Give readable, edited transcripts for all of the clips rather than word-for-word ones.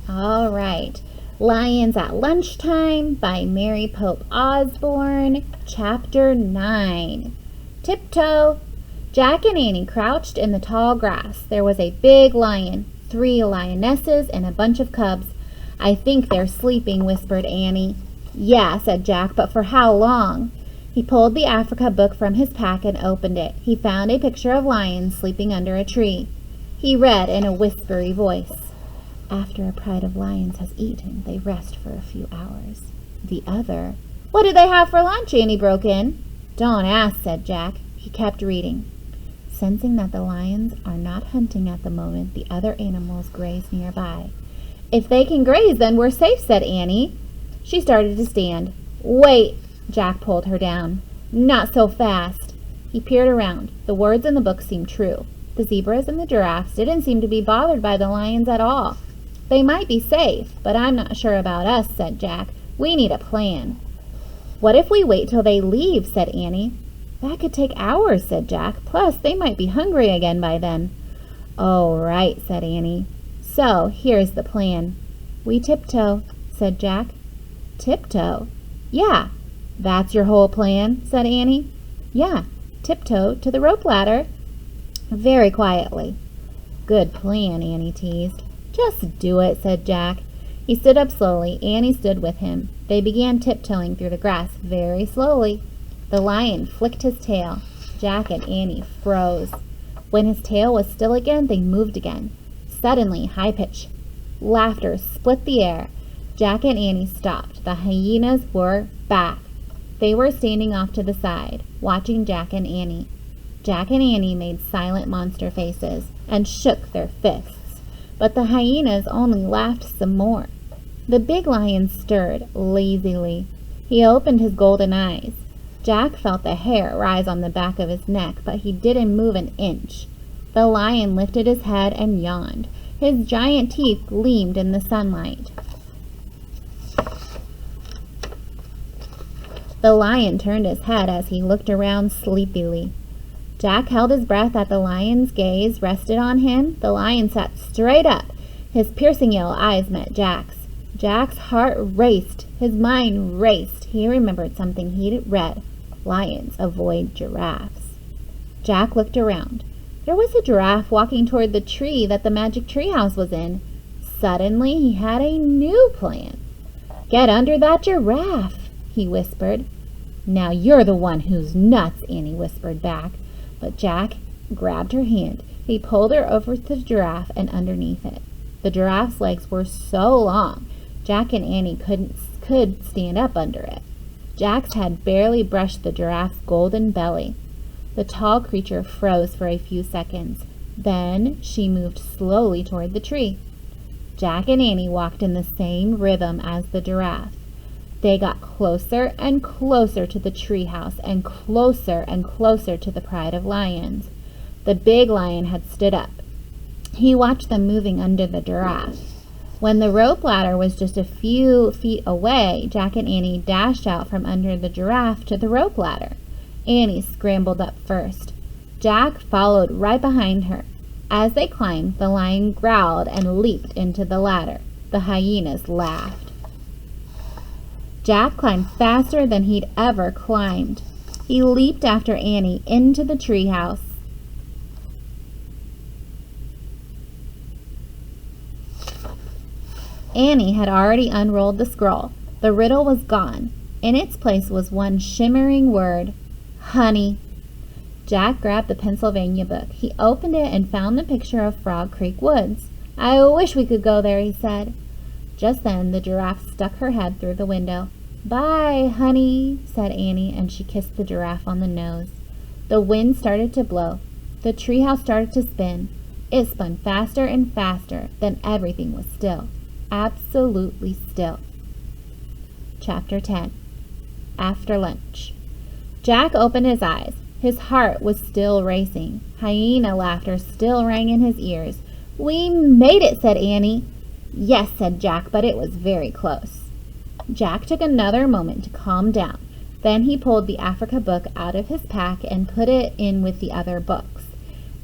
All right. Lions at Lunchtime by Mary Pope Osborne, Chapter 9. Tiptoe. Jack and Annie crouched in the tall grass. There was a big lion, 3 lionesses, and a bunch of cubs. "I think they're sleeping," whispered Annie. "Yeah," said Jack, "but for how long?" He pulled the Africa book from his pack and opened it. He found a picture of lions sleeping under a tree. He read in a whispery voice, "After a pride of lions has eaten, they rest for a few hours." The other, "What did they have for lunch?" Annie broke in. "Don't ask," said Jack. He kept reading. "Sensing that the lions are not hunting at the moment, the other animals graze nearby." "If they can graze, then we're safe," said Annie. She started to stand. "Wait!" Jack pulled her down. "Not so fast." He peered around. The words in the book seemed true. The zebras and the giraffes didn't seem to be bothered by the lions at all. "They might be safe, but I'm not sure about us," said Jack. "We need a plan." "What if we wait till they leave?" said Annie. "That could take hours," said Jack. "Plus, they might be hungry again by then." "Oh, right," said Annie. "So, here's the plan." "We tiptoe," said Jack. "Tiptoe?" "Yeah." "That's your whole plan?" said Annie. "Yeah, tiptoe to the rope ladder." Very quietly. "Good plan," Annie teased. "Just do it," said Jack. He stood up slowly. Annie stood with him. They began tiptoeing through the grass very slowly. The lion flicked his tail. Jack and Annie froze. When his tail was still again, they moved again. Suddenly, high-pitched laughter split the air. Jack and Annie stopped. The hyenas were back. They were standing off to the side, watching Jack and Annie. Jack and Annie made silent monster faces and shook their fists, but the hyenas only laughed some more. The big lion stirred lazily. He opened his golden eyes. Jack felt the hair rise on the back of his neck, but he didn't move an inch. The lion lifted his head and yawned. His giant teeth gleamed in the sunlight. The lion turned his head as he looked around sleepily. Jack held his breath as the lion's gaze rested on him. The lion sat straight up. His piercing yellow eyes met Jack's. Jack's heart raced. His mind raced. He remembered something he'd read. Lions avoid giraffes. Jack looked around. There was a giraffe walking toward the tree that the magic treehouse was in. Suddenly, he had a new plan. "Get under that giraffe," he whispered. "Now you're the one who's nuts," Annie whispered back. But Jack grabbed her hand. He pulled her over the giraffe and underneath it. The giraffe's legs were so long, Jack and Annie could stand up under it. Jack's head barely brushed the giraffe's golden belly. The tall creature froze for a few seconds. Then she moved slowly toward the tree. Jack and Annie walked in the same rhythm as the giraffe. They got closer and closer to the treehouse and closer to the pride of lions. The big lion had stood up. He watched them moving under the giraffe. When the rope ladder was just a few feet away, Jack and Annie dashed out from under the giraffe to the rope ladder. Annie scrambled up first. Jack followed right behind her. As they climbed, the lion growled and leaped into the ladder. The hyenas laughed. Jack climbed faster than he'd ever climbed. He leaped after Annie into the treehouse. Annie had already unrolled the scroll. The riddle was gone. In its place was one shimmering word, honey. Jack grabbed the Pennsylvania book. He opened it and found the picture of Frog Creek Woods. "I wish we could go there," he said. Just then the giraffe stuck her head through the window. "Bye, honey," said Annie, and she kissed the giraffe on the nose. The wind started to blow. The treehouse started to spin. It spun faster and faster. Then everything was still. Absolutely still. Chapter 10. After lunch. Jack opened his eyes. His heart was still racing. Hyena laughter still rang in his ears. "We made it," said Annie. "Yes," said Jack, "but it was very close." Jack took another moment to calm down. Then he pulled the Africa book out of his pack and put it in with the other books.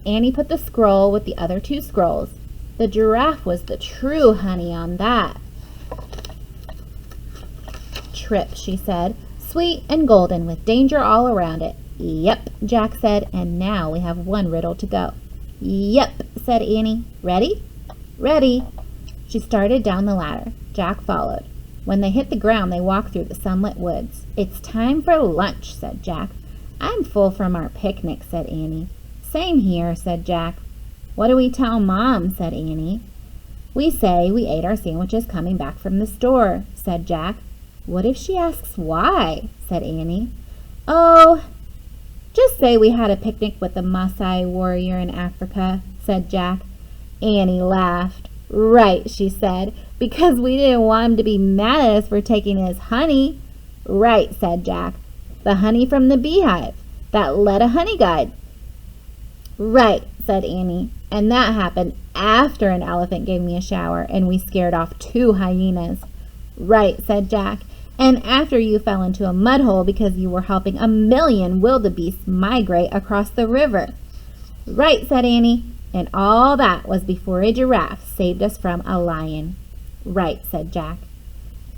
Annie put the scroll with the other 2 scrolls. The giraffe was the true honey on that trip, she said. Sweet and golden with danger all around it. Yep, Jack said, and now we have one riddle to go. Yep, said Annie. Ready? Ready. She started down the ladder. Jack followed. When they hit the ground, they walked through the sunlit woods. It's time for lunch, said Jack. I'm full from our picnic, said Annie. Same here, said Jack. What do we tell Mom, said Annie. We say we ate our sandwiches coming back from the store, said Jack. What if she asks why, said Annie. Oh, just say we had a picnic with the Maasai warrior in Africa, said Jack. Annie laughed. Right, she said, because we didn't want him to be mad at us for taking his honey. Right, said Jack. The honey from the beehive that led a honey guide. Right, said Annie. And that happened after an elephant gave me a shower and we scared off 2 hyenas. Right, said Jack. And after you fell into a mud hole because you were helping 1,000,000 wildebeests migrate across the river. Right, said Annie. And all that was before a giraffe saved us from a lion. Right, said Jack.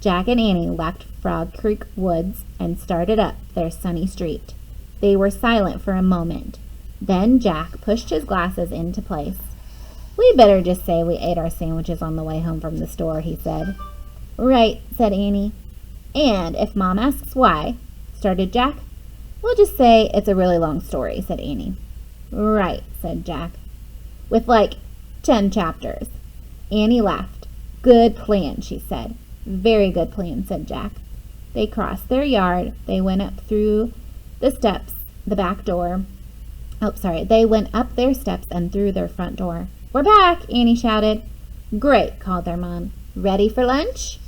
Jack and Annie left Frog Creek Woods and started up their sunny street. They were silent for a moment. Then Jack pushed his glasses into place. We better just say we ate our sandwiches on the way home from the store, he said. Right, said Annie. And if Mom asks why, started Jack. We'll just say it's a really long story, said Annie. Right, said Jack. With like 10 chapters. Annie laughed. Good plan, she said. Very good plan, said Jack. They crossed their yard. They went up through the steps, the back door. They went up their steps and through their front door. We're back, Annie shouted. Great, called their mom. Ready for lunch?